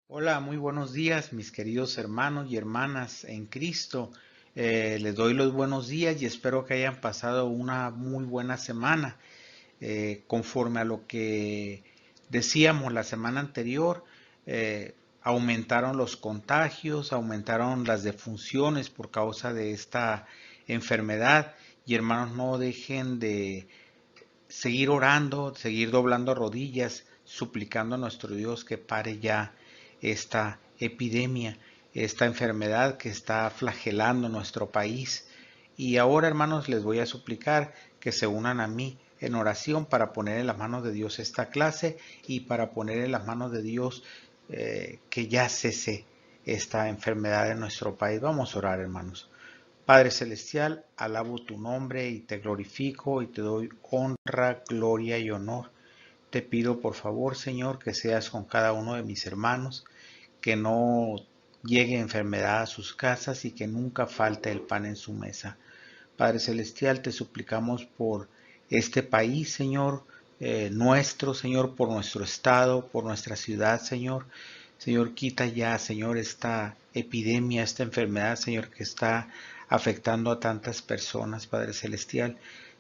Hola, muy buenos días, mis queridos hermanos y hermanas en Cristo. Les doy los buenos días y espero que hayan pasado una muy buena semana. Conforme a lo que decíamos la semana anterior, aumentaron los contagios, aumentaron las defunciones por causa de esta enfermedad. Y hermanos, no dejen de seguir orando, seguir doblando rodillas, suplicando a nuestro Dios que pare ya esta epidemia, esta enfermedad que está flagelando nuestro país. Y ahora, hermanos, les voy a suplicar que se unan a mí en oración para poner en las manos de Dios esta clase y para poner en las manos de Dios que ya cese esta enfermedad en nuestro país. Vamos a orar, hermanos. Padre Celestial, alabo tu nombre y te glorifico y te doy honra, gloria y honor. Te pido por favor, Señor, que seas con cada uno de mis hermanos, que no llegue enfermedad a sus casas y que nunca falte el pan en su mesa. Padre Celestial, te suplicamos por este país, Señor, nuestro, Señor, por nuestro estado, por nuestra ciudad, Señor. Señor, quita ya, Señor, esta epidemia, esta enfermedad, Señor, que está afectando a tantas personas, Padre Celestial.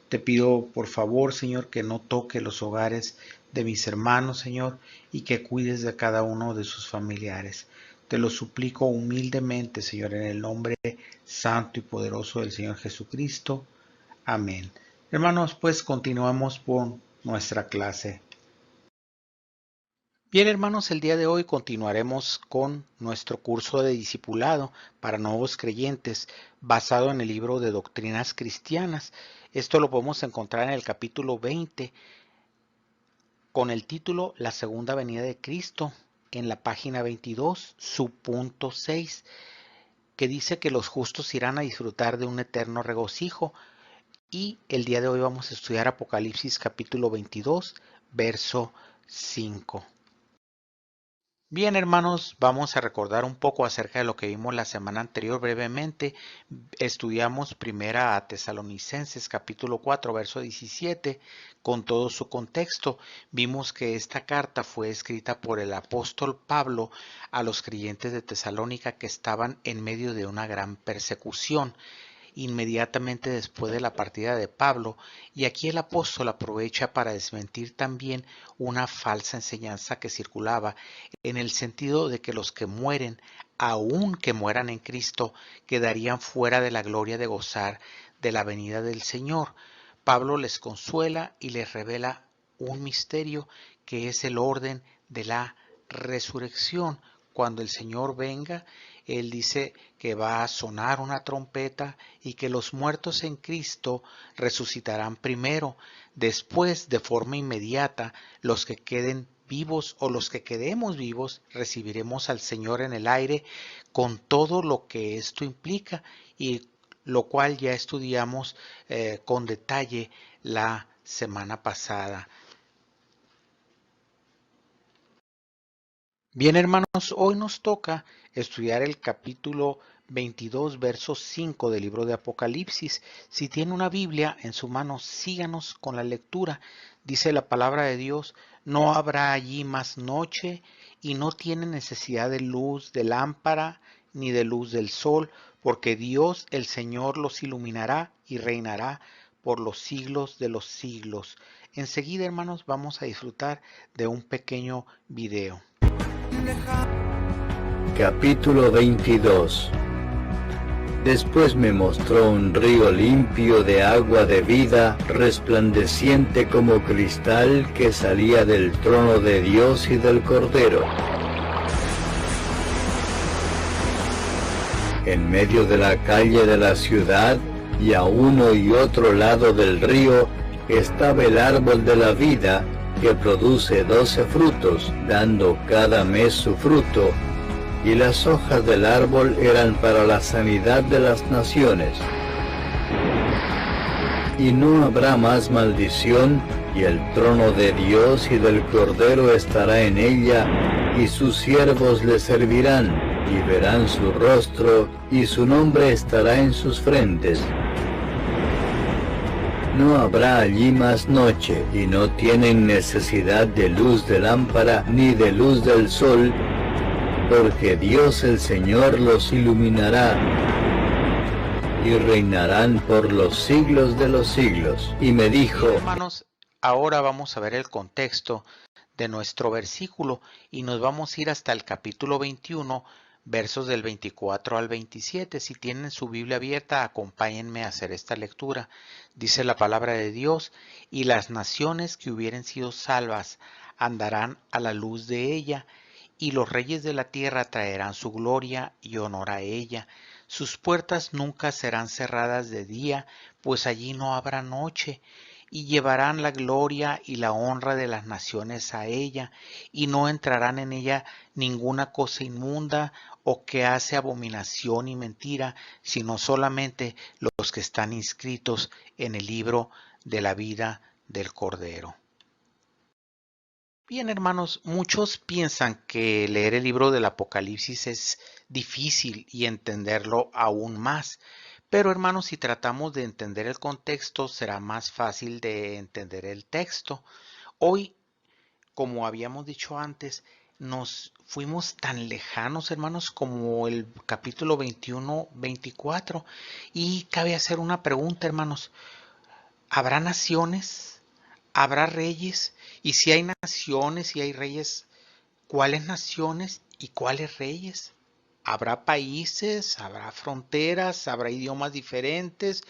Te pido, por favor, Señor, que no toque los hogares de mis hermanos, Señor, y que cuides de cada uno de sus familiares. Te lo suplico humildemente, Señor, en el nombre santo y poderoso del Señor Jesucristo. Amén. Hermanos, pues continuamos con nuestra clase. Bien, hermanos, el día de hoy continuaremos con nuestro curso de discipulado para nuevos creyentes basado en el libro de Doctrinas Cristianas. Esto lo podemos encontrar en el capítulo 20 con el título La Segunda Venida de Cristo, en la página 22, subpunto 6, que dice que los justos irán a disfrutar de un eterno regocijo. Y el día de hoy vamos a estudiar Apocalipsis capítulo 22, verso 5. Bien, hermanos, vamos a recordar un poco acerca de lo que vimos la semana anterior brevemente. Estudiamos primera a Tesalonicenses capítulo 4 verso 17 con todo su contexto. Vimos que esta carta fue escrita por el apóstol Pablo a los creyentes de Tesalónica que estaban en medio de una gran persecución inmediatamente después de la partida de Pablo, y aquí el apóstol aprovecha para desmentir también una falsa enseñanza que circulaba en el sentido de que los que mueren, aun que mueran en Cristo, quedarían fuera de la gloria de gozar de la venida del Señor. Pablo les consuela y les revela un misterio que es el orden de la resurrección. Cuando el Señor venga, Él dice que va a sonar una trompeta y que los muertos en Cristo resucitarán primero. Después, de forma inmediata, los que queden vivos o los que quedemos vivos recibiremos al Señor en el aire con todo lo que esto implica y lo cual ya estudiamos con detalle la semana pasada. Bien, hermanos, hoy nos toca estudiar el capítulo 22, verso 5 del libro de Apocalipsis. Si tiene una Biblia en su mano, síganos con la lectura. Dice la palabra de Dios, no habrá allí más noche y no tiene necesidad de luz de lámpara ni de luz del sol, porque Dios el Señor los iluminará y reinará por los siglos de los siglos. Enseguida, hermanos, vamos a disfrutar de un pequeño video. Capítulo 22. Después me mostró un río limpio de agua de vida, resplandeciente como cristal, que salía del trono de Dios y del Cordero. En medio de la calle de la ciudad, y a uno y otro lado del río, estaba el árbol de la vida, que produce 12 frutos, dando cada mes su fruto, y las hojas del árbol eran para la sanidad de las naciones. Y no habrá más maldición, y el trono de Dios y del Cordero estará en ella, y sus siervos le servirán, y verán su rostro, y su nombre estará en sus frentes. No habrá allí más noche, y no tienen necesidad de luz de lámpara ni de luz del sol, porque Dios el Señor los iluminará, y reinarán por los siglos de los siglos. Y me dijo: hermanos, ahora vamos a ver el contexto de nuestro versículo y nos vamos a ir hasta el capítulo 21, versos del 24 al 27. Si tienen su Biblia abierta, acompáñenme a hacer esta lectura. Dice la palabra de Dios: y las naciones que hubieren sido salvas andarán a la luz de ella, y los reyes de la tierra traerán su gloria y honor a ella. Sus puertas nunca serán cerradas de día, pues allí no habrá noche, y llevarán la gloria y la honra de las naciones a ella, y no entrarán en ella ninguna cosa inmunda o que hace abominación y mentira, sino solamente los que están inscritos en el libro de la vida del Cordero. Bien, hermanos, muchos piensan que leer el libro del Apocalipsis es difícil y entenderlo aún más. Pero, hermanos, si tratamos de entender el contexto, será más fácil de entender el texto. Hoy, como habíamos dicho antes, nos fuimos tan lejanos, hermanos, como el capítulo 21, 24. Y cabe hacer una pregunta, hermanos. ¿Habrá naciones? ¿Habrá reyes? Y si hay naciones y hay reyes, ¿cuáles naciones y cuáles reyes? ¿Habrá países? ¿Habrá fronteras? ¿Habrá idiomas diferentes?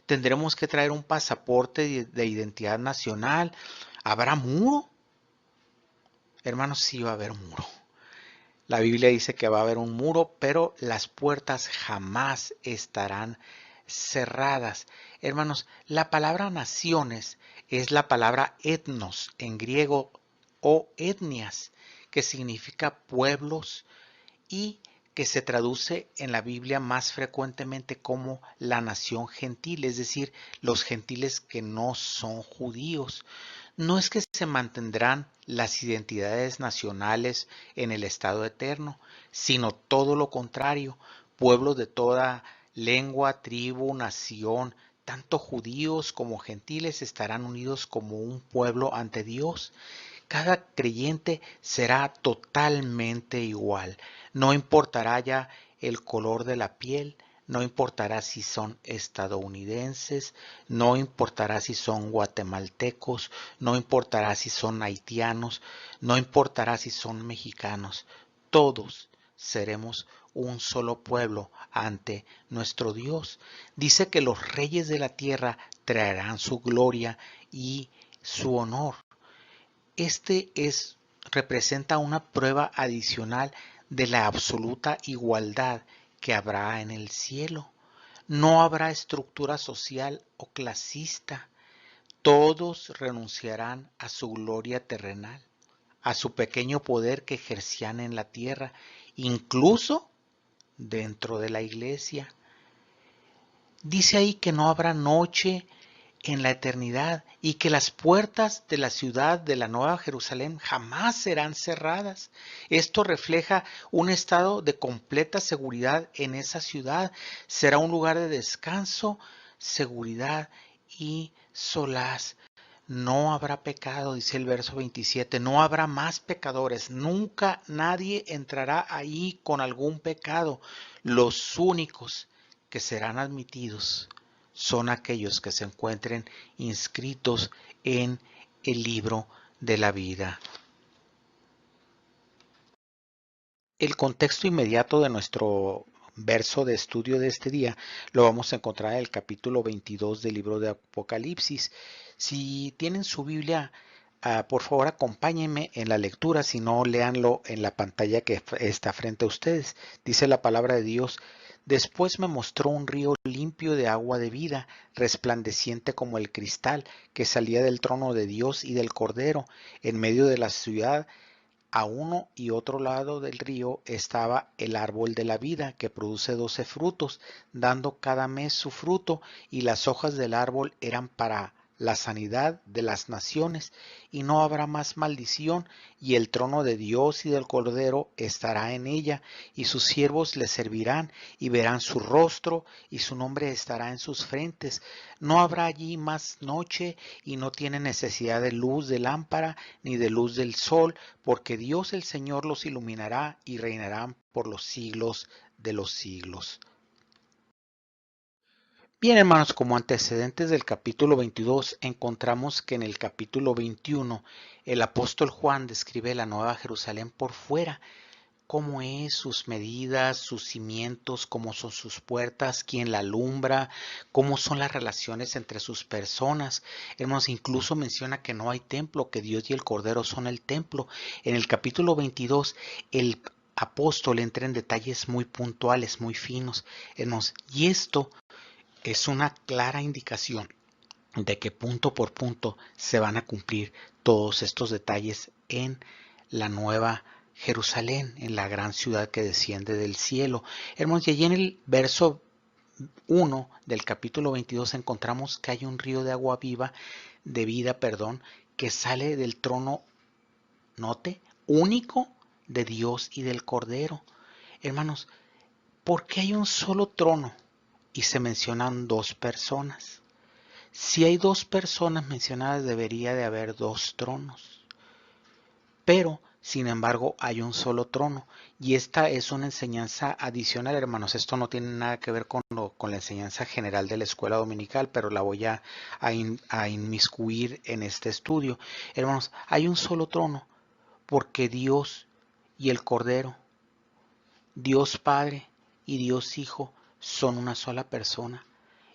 ¿Tendremos que traer un pasaporte de identidad nacional? ¿Habrá muro? Hermanos, sí va a haber muro. La Biblia dice que va a haber un muro, pero las puertas jamás estarán cerradas. Hermanos, la palabra naciones es la palabra etnos en griego o etnias, que significa pueblos y que se traduce en la Biblia más frecuentemente como la nación gentil, es decir, los gentiles que no son judíos. No es que se mantendrán las identidades nacionales en el estado eterno, sino todo lo contrario, pueblos de toda lengua, tribu, nación, tanto judíos como gentiles estarán unidos como un pueblo ante Dios. Cada creyente será totalmente igual. No importará ya el color de la piel, no importará si son estadounidenses, no importará si son guatemaltecos, no importará si son haitianos, no importará si son mexicanos. Todos seremos un solo pueblo ante nuestro Dios. Dice que los reyes de la tierra traerán su gloria y su honor. Representa una prueba adicional de la absoluta igualdad que habrá en el cielo. No habrá estructura social o clasista. Todos renunciarán a su gloria terrenal, a su pequeño poder que ejercían en la tierra, incluso dentro de la iglesia. Dice ahí que no habrá noche en la eternidad y que las puertas de la ciudad de la Nueva Jerusalén jamás serán cerradas. Esto refleja un estado de completa seguridad en esa ciudad. Será un lugar de descanso, seguridad y solaz. No habrá pecado, dice el verso 27, no habrá más pecadores, nunca nadie entrará ahí con algún pecado. Los únicos que serán admitidos son aquellos que se encuentren inscritos en el libro de la vida. El contexto inmediato de nuestro verso de estudio de este día lo vamos a encontrar en el capítulo 22 del libro de Apocalipsis. Si tienen su Biblia, por favor acompáñenme en la lectura, si no, léanlo en la pantalla que está frente a ustedes. Dice la palabra de Dios: después me mostró un río limpio de agua de vida, resplandeciente como el cristal, que salía del trono de Dios y del Cordero. En medio de la ciudad, a uno y otro lado del río, estaba el árbol de la vida, que produce 12 frutos, dando cada mes su fruto, y las hojas del árbol eran para la sanidad de las naciones, y no habrá más maldición, y el trono de Dios y del Cordero estará en ella, y sus siervos le servirán, y verán su rostro, y su nombre estará en sus frentes. No habrá allí más noche, y no tienen necesidad de luz de lámpara, ni de luz del sol, porque Dios el Señor los iluminará, y reinarán por los siglos de los siglos. Bien, hermanos, como antecedentes del capítulo 22, encontramos que en el capítulo 21 el apóstol Juan describe la Nueva Jerusalén por fuera, cómo es, sus medidas, sus cimientos, cómo son sus puertas, quién la alumbra, cómo son las relaciones entre sus personas. Hermanos, incluso menciona que no hay templo, que Dios y el Cordero son el templo. En el capítulo 22, el apóstol entra en detalles muy puntuales, muy finos, hermanos, y esto es una clara indicación de que punto por punto se van a cumplir todos estos detalles en la nueva Jerusalén, en la gran ciudad que desciende del cielo. Hermanos, y allí en el verso 1 del capítulo 22 encontramos que hay un río de agua viva, de vida, perdón, que sale del trono, note, único de Dios y del Cordero. Hermanos, ¿por qué hay un solo trono y se mencionan dos personas? Si hay dos personas mencionadas, debería de haber dos tronos. Pero, sin embargo, hay un solo trono. Y esta es una enseñanza adicional, hermanos. Esto no tiene nada que ver con la enseñanza general de la escuela dominical, pero la voy a inmiscuir en este estudio. Hermanos, hay un solo trono porque Dios y el Cordero, Dios Padre y Dios Hijo, son una sola persona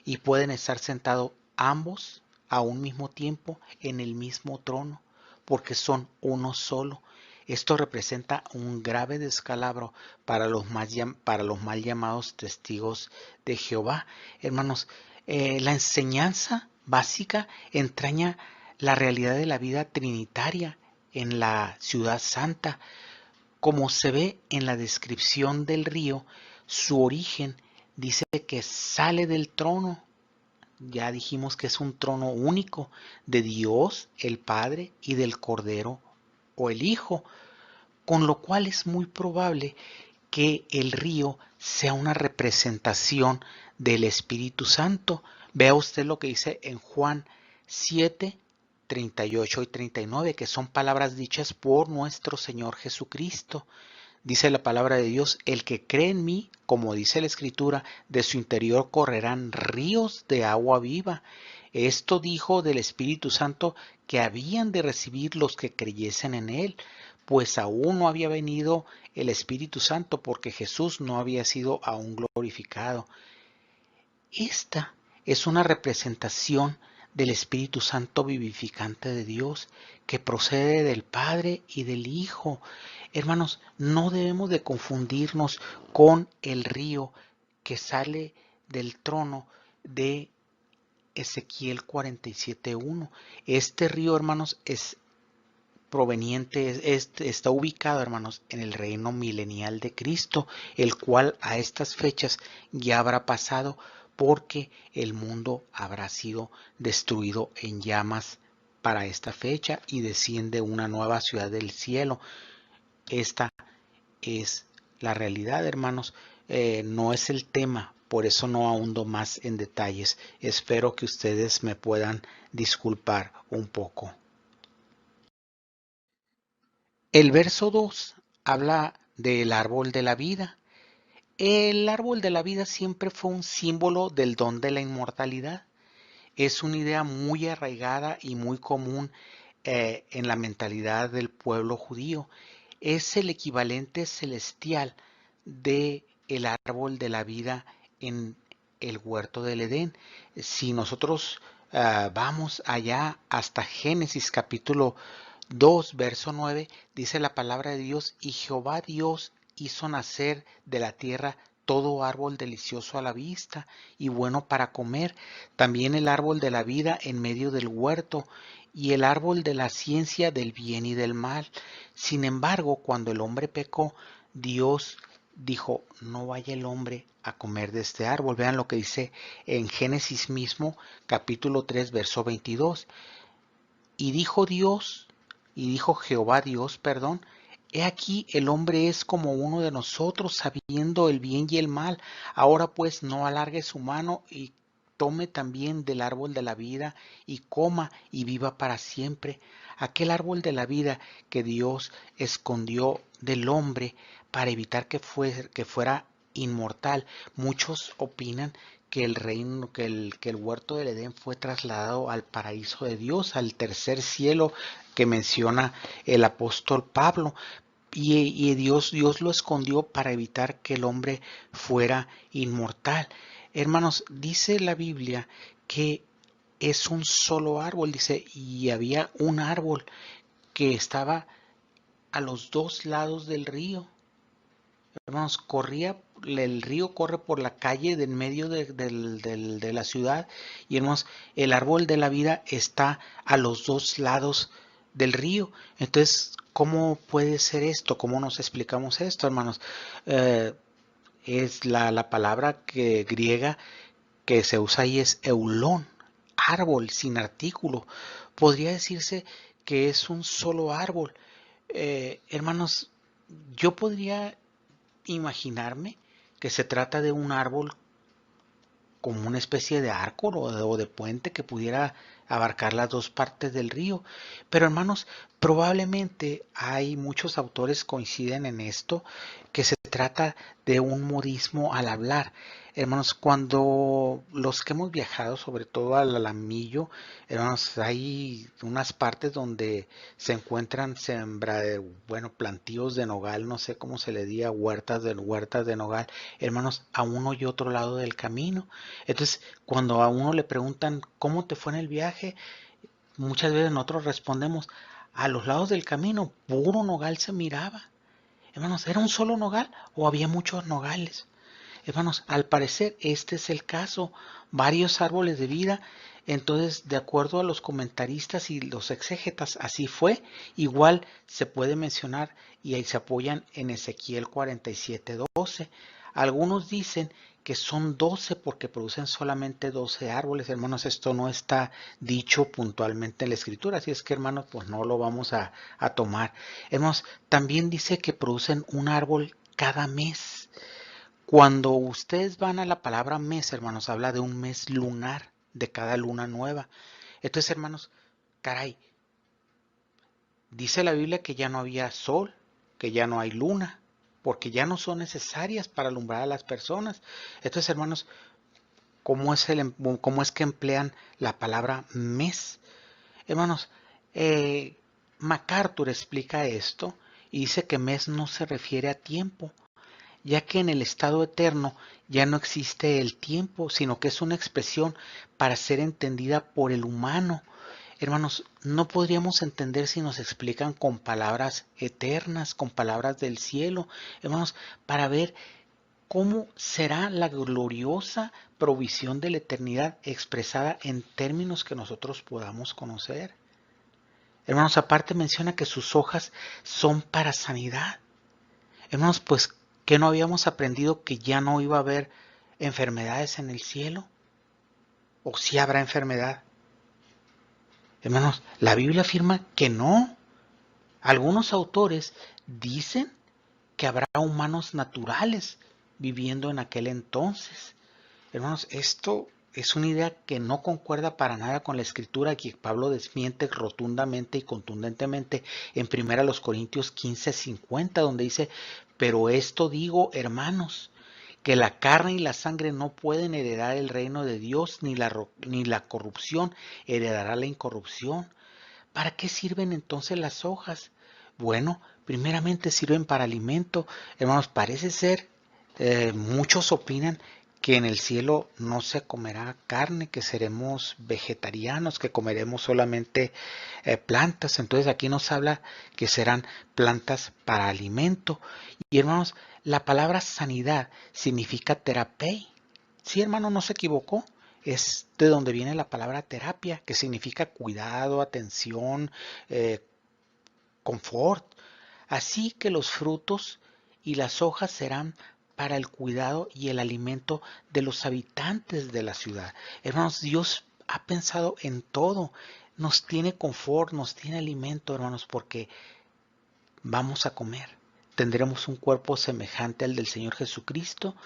y pueden estar sentados ambos a un mismo tiempo en el mismo trono, porque son uno solo. Esto representa un grave descalabro para los mal llamados testigos de Jehová. Hermanos, la enseñanza básica entraña la realidad de la vida trinitaria en la ciudad santa. Como se ve en la descripción del río, su origen dice que sale del trono. Ya dijimos que es un trono único de Dios, el Padre, y del Cordero o el Hijo, con lo cual es muy probable que el río sea una representación del Espíritu Santo. Vea usted lo que dice en Juan 7, 38 y 39, que son palabras dichas por nuestro Señor Jesucristo. Dice la palabra de Dios, el que cree en mí, como dice la Escritura, de su interior correrán ríos de agua viva. Esto dijo del Espíritu Santo que habían de recibir los que creyesen en él, pues aún no había venido el Espíritu Santo porque Jesús no había sido aún glorificado. Esta es una representación del Espíritu Santo vivificante de Dios que procede del Padre y del Hijo. Hermanos, no debemos de confundirnos con el río que sale del trono de Ezequiel 47:1. Este río, hermanos, es proveniente, está ubicado, hermanos, en el reino milenial de Cristo, el cual a estas fechas ya habrá pasado porque el mundo habrá sido destruido en llamas para esta fecha y desciende una nueva ciudad del cielo. Esta es la realidad, hermanos. No es el tema, por eso no ahundo más en detalles. Espero que ustedes me puedan disculpar un poco. El verso 2 habla del árbol de la vida. El árbol de la vida siempre fue un símbolo del don de la inmortalidad. Es una idea muy arraigada y muy común en la mentalidad del pueblo judío. Es el equivalente celestial de el árbol de la vida en el huerto del Edén. Si nosotros vamos allá hasta Génesis capítulo 2, verso 9, dice la palabra de Dios, y Jehová Dios hizo nacer de la tierra todo árbol delicioso a la vista y bueno para comer, también el árbol de la vida en medio del huerto y el árbol de la ciencia del bien y del mal. Sin embargo, cuando el hombre pecó, Dios dijo, no vaya el hombre a comer de este árbol. Vean lo que dice en Génesis mismo, capítulo 3, verso 22. Y dijo Dios, y dijo Jehová Dios, perdón, he aquí el hombre es como uno de nosotros, sabiendo el bien y el mal. Ahora pues no alargue su mano y tome también del árbol de la vida y coma y viva para siempre. Aquel árbol de la vida que Dios escondió del hombre para evitar que fuera inmortal. Muchos opinan que el reino, que el huerto del Edén fue trasladado al paraíso de Dios, al tercer cielo que menciona el apóstol Pablo. Y Dios lo escondió para evitar que el hombre fuera inmortal. Hermanos, dice la Biblia que es un solo árbol, dice, y había un árbol que estaba a los dos lados del río. Hermanos, el río corre por la calle de en medio de la ciudad y hermanos, el árbol de la vida está a los dos lados del río. Entonces, ¿cómo puede ser esto? ¿Cómo nos explicamos esto, hermanos? Es la palabra griega que se usa ahí es eulón, árbol sin artículo. Podría decirse que es un solo árbol. Hermanos, yo podría imaginarme que se trata de un árbol como una especie de arco o de puente que pudiera abarcar las dos partes del río. Pero hermanos, probablemente hay muchos autores coinciden en esto, que se trata de un modismo al hablar. Hermanos, cuando los que hemos viajado, sobre todo al Alamillo, hermanos, hay unas partes donde se encuentran plantíos de nogal, no sé cómo se le diga, huertas de nogal, hermanos, a uno y otro lado del camino. Entonces, cuando a uno le preguntan cómo te fue en el viaje, muchas veces nosotros respondemos, a los lados del camino, puro nogal se miraba. Hermanos, ¿era un solo nogal o había muchos nogales? Hermanos, al parecer este es el caso, varios árboles de vida. Entonces, de acuerdo a los comentaristas y los exégetas, así fue. Igual se puede mencionar y ahí se apoyan en Ezequiel 47:12. Algunos dicen que son 12 porque producen solamente 12 árboles. Hermanos, esto no está dicho puntualmente en la escritura, así es que, hermanos, pues no lo vamos a tomar. Hermanos, también dice que producen un árbol cada mes. Cuando ustedes van a la palabra mes, hermanos, habla de un mes lunar, de cada luna nueva. Entonces, hermanos, caray, dice la Biblia que ya no había sol, que ya no hay luna, porque ya no son necesarias para alumbrar a las personas. Entonces, hermanos, ¿cómo es que emplean la palabra mes? Hermanos, MacArthur explica esto y dice que mes no se refiere a tiempo, ya que en el estado eterno ya no existe el tiempo, sino que es una expresión para ser entendida por el humano. Hermanos, no podríamos entender si nos explican con palabras eternas, con palabras del cielo, hermanos, para ver cómo será la gloriosa provisión de la eternidad expresada en términos que nosotros podamos conocer. Hermanos, aparte menciona que sus hojas son para sanidad. Hermanos, pues, ¿qué no habíamos aprendido que ya no iba a haber enfermedades en el cielo? ¿O si habrá enfermedad? Hermanos, la Biblia afirma que no. Algunos autores dicen que habrá humanos naturales viviendo en aquel entonces. Hermanos, esto es una idea que no concuerda para nada con la escritura que Pablo desmiente rotundamente y contundentemente en 1 Corintios 15:50, donde dice, pero esto digo, hermanos, que la carne y la sangre no pueden heredar el reino de Dios, ni la corrupción heredará la incorrupción. ¿Para qué sirven entonces las hojas? Bueno, primeramente sirven para alimento. Hermanos, parece ser, muchos opinan que en el cielo no se comerá carne, que seremos vegetarianos, que comeremos solamente plantas. Entonces aquí nos habla que serán plantas para alimento. Y hermanos, la palabra sanidad significa terapei. Sí, hermano, no se equivocó. Es de donde viene la palabra terapia, que significa cuidado, atención, confort. Así que los frutos y las hojas serán para el cuidado y el alimento de los habitantes de la ciudad. Hermanos, Dios ha pensado en todo. Nos tiene confort, nos tiene alimento, hermanos, porque vamos a comer. Tendremos un cuerpo semejante al del Señor Jesucristo.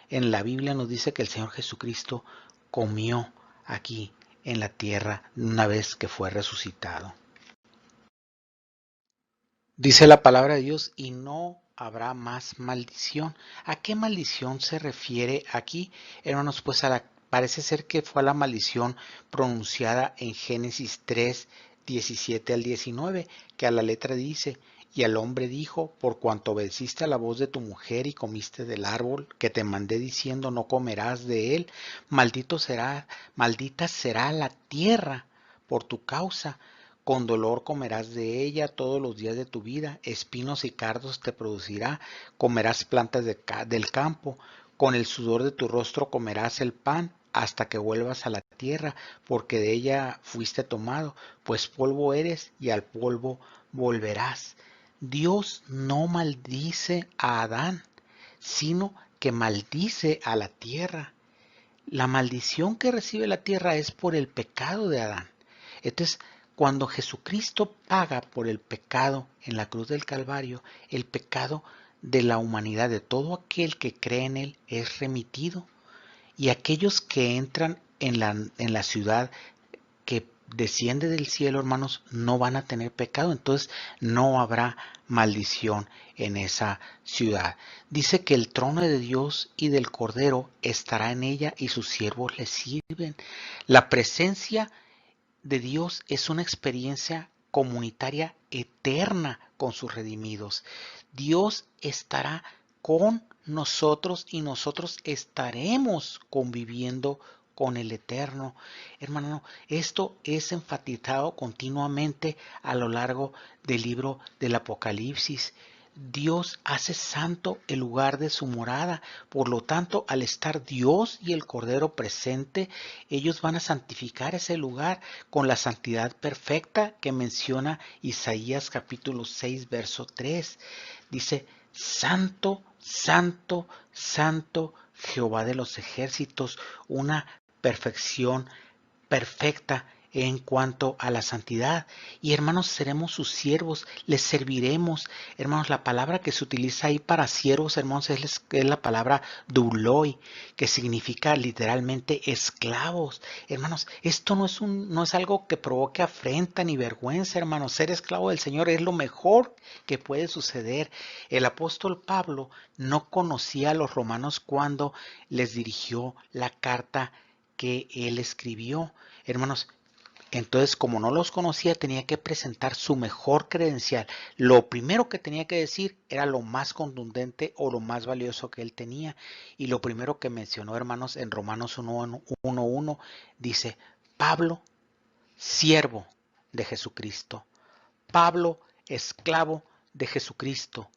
En la Biblia nos dice que el Señor Jesucristo comió aquí en la tierra una vez que fue resucitado. Dice la palabra de Dios, y no habrá más maldición. ¿A qué maldición se refiere aquí? Hermanos, pues parece ser que fue a la maldición pronunciada en Génesis 3, 17 al 19, que a la letra dice, y al hombre dijo, por cuanto obedeciste a la voz de tu mujer y comiste del árbol que te mandé diciendo, no comerás de él, maldita será la tierra por tu causa. Con dolor comerás de ella todos los días de tu vida, espinos y cardos te producirá, comerás plantas del campo, con el sudor de tu rostro comerás el pan, hasta que vuelvas a la tierra, porque de ella fuiste tomado, pues polvo eres y al polvo volverás. Dios no maldice a Adán, sino que maldice a la tierra. La maldición que recibe la tierra es por el pecado de Adán. Entonces, cuando Jesucristo paga por el pecado en la cruz del Calvario, el pecado de la humanidad, de todo aquel que cree en él, es remitido. Y aquellos que entran en la ciudad que desciende del cielo, hermanos, no van a tener pecado. Entonces, no habrá maldición en esa ciudad. Dice que el trono de Dios y del Cordero estará en ella y sus siervos le sirven. La presencia de Dios es una experiencia comunitaria eterna con sus redimidos. Dios estará con nosotros y nosotros estaremos conviviendo con el Eterno. Hermano, esto es enfatizado continuamente a lo largo del libro del Apocalipsis. Dios hace santo el lugar de su morada. Por lo tanto, al estar Dios y el Cordero presente, ellos van a santificar ese lugar con la santidad perfecta que menciona Isaías capítulo 6, verso 3. Dice, Santo, Santo, Santo, Jehová de los ejércitos, una perfección perfecta en cuanto a la santidad. Y hermanos, seremos sus siervos, les serviremos. Hermanos, la palabra que se utiliza ahí para siervos, hermanos, es la palabra douloi, que significa literalmente esclavos. Hermanos, esto no es algo que provoque afrenta ni vergüenza, hermanos. Ser esclavo del Señor es lo mejor que puede suceder. El apóstol Pablo no conocía a los romanos cuando les dirigió la carta que él escribió. Hermanos, entonces, como no los conocía, tenía que presentar su mejor credencial. Lo primero que tenía que decir era lo más contundente o lo más valioso que él tenía. Y lo primero que mencionó, hermanos, en Romanos 1:1 dice, Pablo, siervo de Jesucristo. Pablo, esclavo de Jesucristo.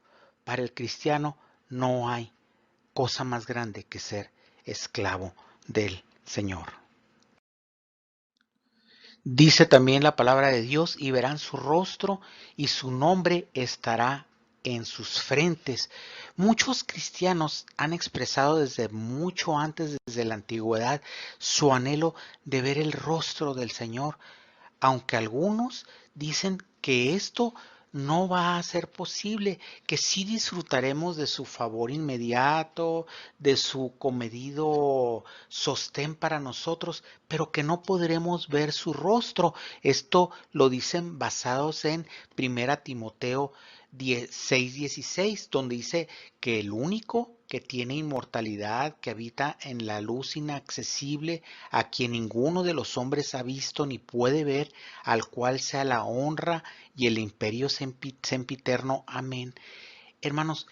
Para el cristiano no hay cosa más grande que ser esclavo del Señor. Dice también la palabra de Dios, y verán su rostro y su nombre estará en sus frentes. Muchos cristianos han expresado desde mucho antes, desde la antigüedad, su anhelo de ver el rostro del Señor, aunque algunos dicen que esto no va a ser posible, que sí disfrutaremos de su favor inmediato, de su comedido sostén para nosotros, pero que no podremos ver su rostro. Esto lo dicen basados en 1 Timoteo 6:16, donde dice que el único que tiene inmortalidad, que habita en la luz inaccesible, a quien ninguno de los hombres ha visto ni puede ver, al cual sea la honra y el imperio sempiterno. Amén. Hermanos,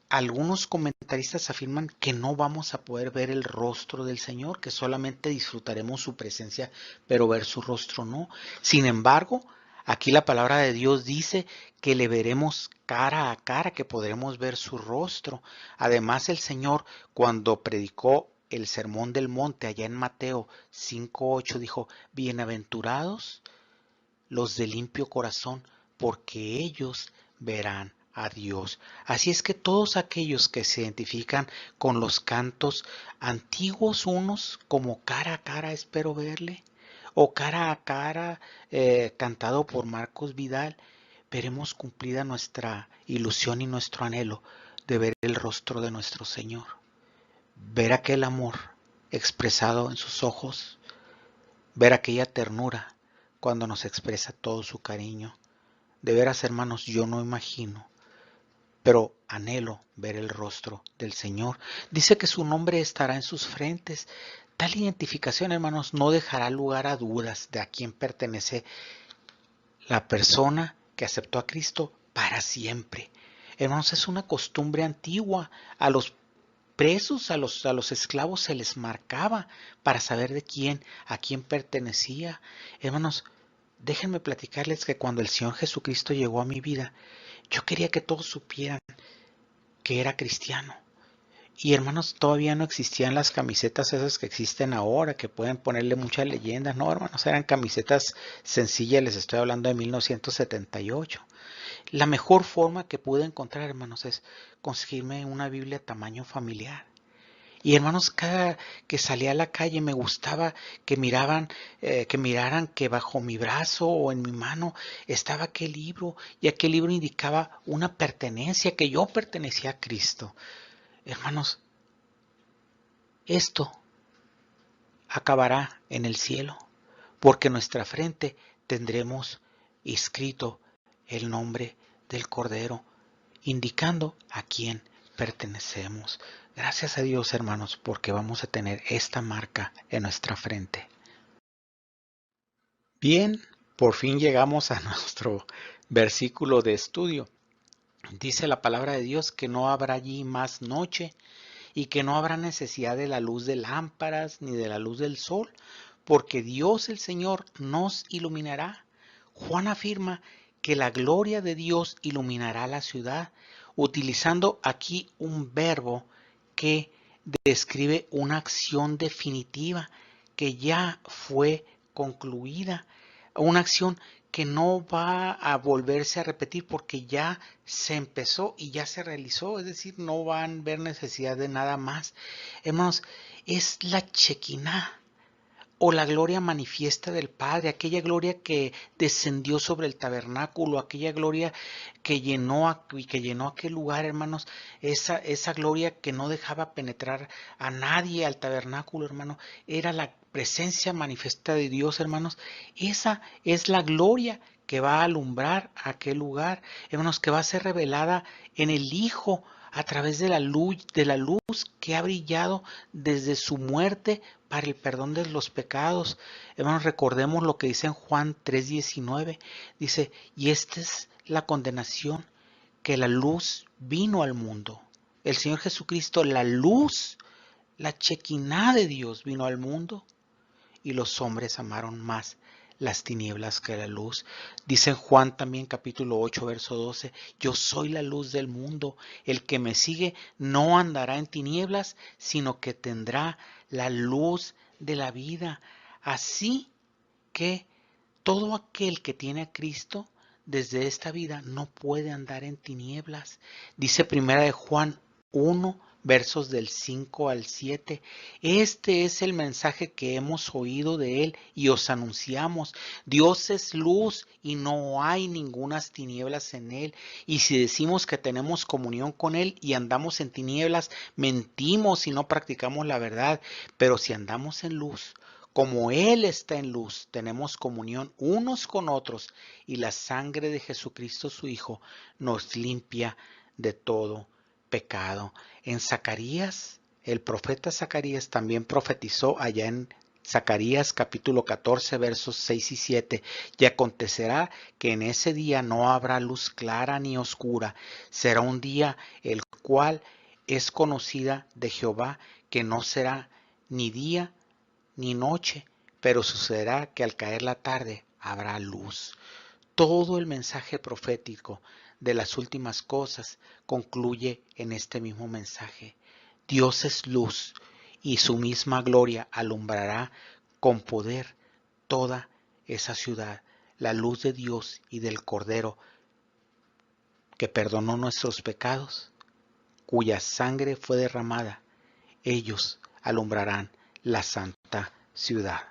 algunos comentaristas afirman que no vamos a poder ver el rostro del Señor, que solamente disfrutaremos su presencia, pero ver su rostro no. Sin embargo, aquí la palabra de Dios dice que le veremos cara a cara, que podremos ver su rostro. Además, el Señor, cuando predicó el sermón del monte allá en Mateo 5:8, dijo, bienaventurados los de limpio corazón, porque ellos verán a Dios. Así es que todos aquellos que se identifican con los cantos antiguos, unos como Cara a Cara espero verle, o Cara a Cara, cantado por Marcos Vidal, veremos cumplida nuestra ilusión y nuestro anhelo de ver el rostro de nuestro Señor, ver aquel amor expresado en sus ojos, ver aquella ternura cuando nos expresa todo su cariño. De veras, hermanos, yo no imagino, pero anhelo ver el rostro del Señor. Dice que su nombre estará en sus frentes. Tal identificación, hermanos, no dejará lugar a dudas de a quién pertenece la persona que aceptó a Cristo para siempre. Hermanos, es una costumbre antigua. A los presos, a los esclavos se les marcaba para saber a quién pertenecía. Hermanos, déjenme platicarles que cuando el Señor Jesucristo llegó a mi vida, yo quería que todos supieran que era cristiano. Y hermanos, todavía no existían las camisetas esas que existen ahora, que pueden ponerle muchas leyendas. No, hermanos, eran camisetas sencillas, les estoy hablando de 1978. La mejor forma que pude encontrar, hermanos, es conseguirme una Biblia tamaño familiar. Y hermanos, cada que salía a la calle me gustaba que miraran que bajo mi brazo o en mi mano estaba aquel libro, y aquel libro indicaba una pertenencia, que yo pertenecía a Cristo. Hermanos, esto acabará en el cielo, porque en nuestra frente tendremos escrito el nombre del Cordero, indicando a quién pertenecemos. Gracias a Dios, hermanos, porque vamos a tener esta marca en nuestra frente. Bien, por fin llegamos a nuestro versículo de estudio. Dice la palabra de Dios que no habrá allí más noche, y que no habrá necesidad de la luz de lámparas ni de la luz del sol, porque Dios el Señor nos iluminará. Juan afirma que la gloria de Dios iluminará la ciudad, utilizando aquí un verbo que describe una acción definitiva que ya fue concluida, una acción que no va a volverse a repetir porque ya se empezó y ya se realizó, es decir, no van a ver necesidad de nada más. Hermanos, es la Chequiná, o la gloria manifiesta del Padre, aquella gloria que descendió sobre el tabernáculo, aquella gloria que llenó aquel lugar, hermanos, esa gloria que no dejaba penetrar a nadie al tabernáculo, hermano, era la presencia manifiesta de Dios, hermanos. Esa es la gloria que va a alumbrar aquel lugar, hermanos, que va a ser revelada en el Hijo a través de la luz que ha brillado desde su muerte para el perdón de los pecados. Hermanos, recordemos lo que dice en Juan 3:19. Dice, y esta es la condenación, que la luz vino al mundo. El Señor Jesucristo, la luz, la Chequiná de Dios vino al mundo, y los hombres amaron más las tinieblas que la luz. Dice en Juan también capítulo 8 verso 12, yo soy la luz del mundo, el que me sigue no andará en tinieblas, sino que tendrá la luz de la vida. Así que todo aquel que tiene a Cristo desde esta vida no puede andar en tinieblas. Dice primera de Juan 1 versos del 5 al 7. Este es el mensaje que hemos oído de él y os anunciamos. Dios es luz y no hay ningunas tinieblas en él. Y si decimos que tenemos comunión con él y andamos en tinieblas, mentimos y no practicamos la verdad. Pero si andamos en luz, como Él está en luz, tenemos comunión unos con otros, y la sangre de Jesucristo su Hijo nos limpia de todo pecado. En Zacarías, el profeta Zacarías también profetizó allá en Zacarías capítulo 14 versos 6 y 7. Y acontecerá que en ese día no habrá luz clara ni oscura. Será un día el cual es conocida de Jehová, que no será ni día ni noche, pero sucederá que al caer la tarde habrá luz. Todo el mensaje profético de las últimas cosas concluye en este mismo mensaje. Dios es luz y su misma gloria alumbrará con poder toda esa ciudad. La luz de Dios y del Cordero que perdonó nuestros pecados, cuya sangre fue derramada. Ellos alumbrarán la santa ciudad.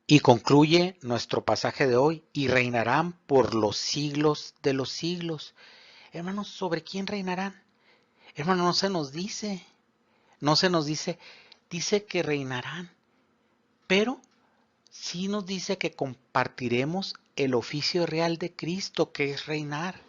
Y concluye nuestro pasaje de hoy, y reinarán por los siglos de los siglos. Hermanos, ¿sobre quién reinarán? Hermanos, no se nos dice, dice que reinarán, pero sí nos dice que compartiremos el oficio real de Cristo, que es reinar,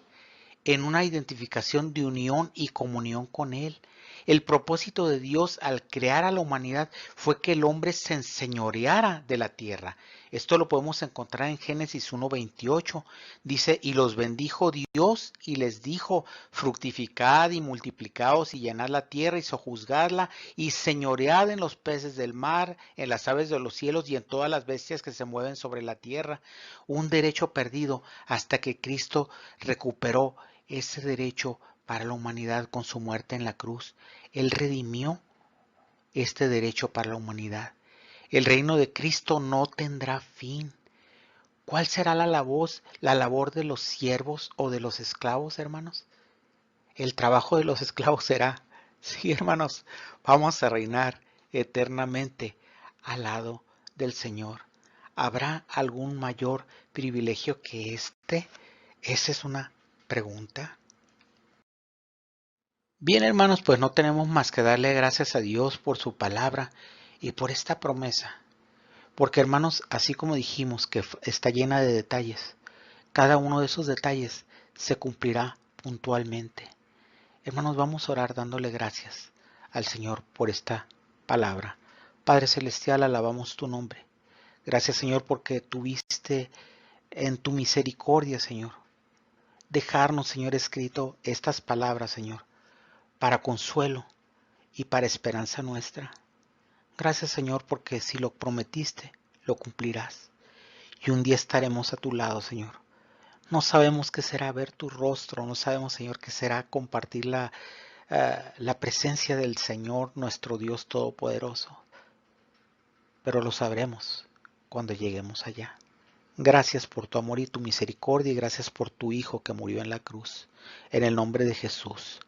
en una identificación de unión y comunión con Él. El propósito de Dios al crear a la humanidad fue que el hombre se enseñoreara de la tierra. Esto lo podemos encontrar en Génesis 1:28. Dice, y los bendijo Dios y les dijo, fructificad y multiplicaos y llenad la tierra y sojuzgadla y señoread en los peces del mar, en las aves de los cielos y en todas las bestias que se mueven sobre la tierra. Un derecho perdido hasta que Cristo recuperó ese derecho para la humanidad con su muerte en la cruz. Él redimió este derecho para la humanidad. El reino de Cristo no tendrá fin. ¿Cuál será la labor de los siervos o de los esclavos, hermanos? El trabajo de los esclavos será, sí, hermanos, vamos a reinar eternamente al lado del Señor. ¿Habrá algún mayor privilegio que este? Esa es una pregunta. Bien, hermanos, pues no tenemos más que darle gracias a Dios por su palabra y por esta promesa. Porque, hermanos, así como dijimos que está llena de detalles, cada uno de esos detalles se cumplirá puntualmente. Hermanos, vamos a orar dándole gracias al Señor por esta palabra. Padre Celestial, alabamos tu nombre. Gracias, Señor, porque tuviste en tu misericordia, Señor, dejarnos, Señor, escrito estas palabras, Señor, para consuelo y para esperanza nuestra. Gracias, Señor, porque si lo prometiste, lo cumplirás. Y un día estaremos a tu lado, Señor. No sabemos qué será ver tu rostro, no sabemos, Señor, qué será compartir la presencia del Señor, nuestro Dios Todopoderoso. Pero lo sabremos cuando lleguemos allá. Gracias por tu amor y tu misericordia y gracias por tu Hijo que murió en la cruz. En el nombre de Jesús.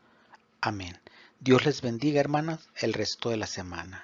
Amén. Dios les bendiga, hermanas, el resto de la semana.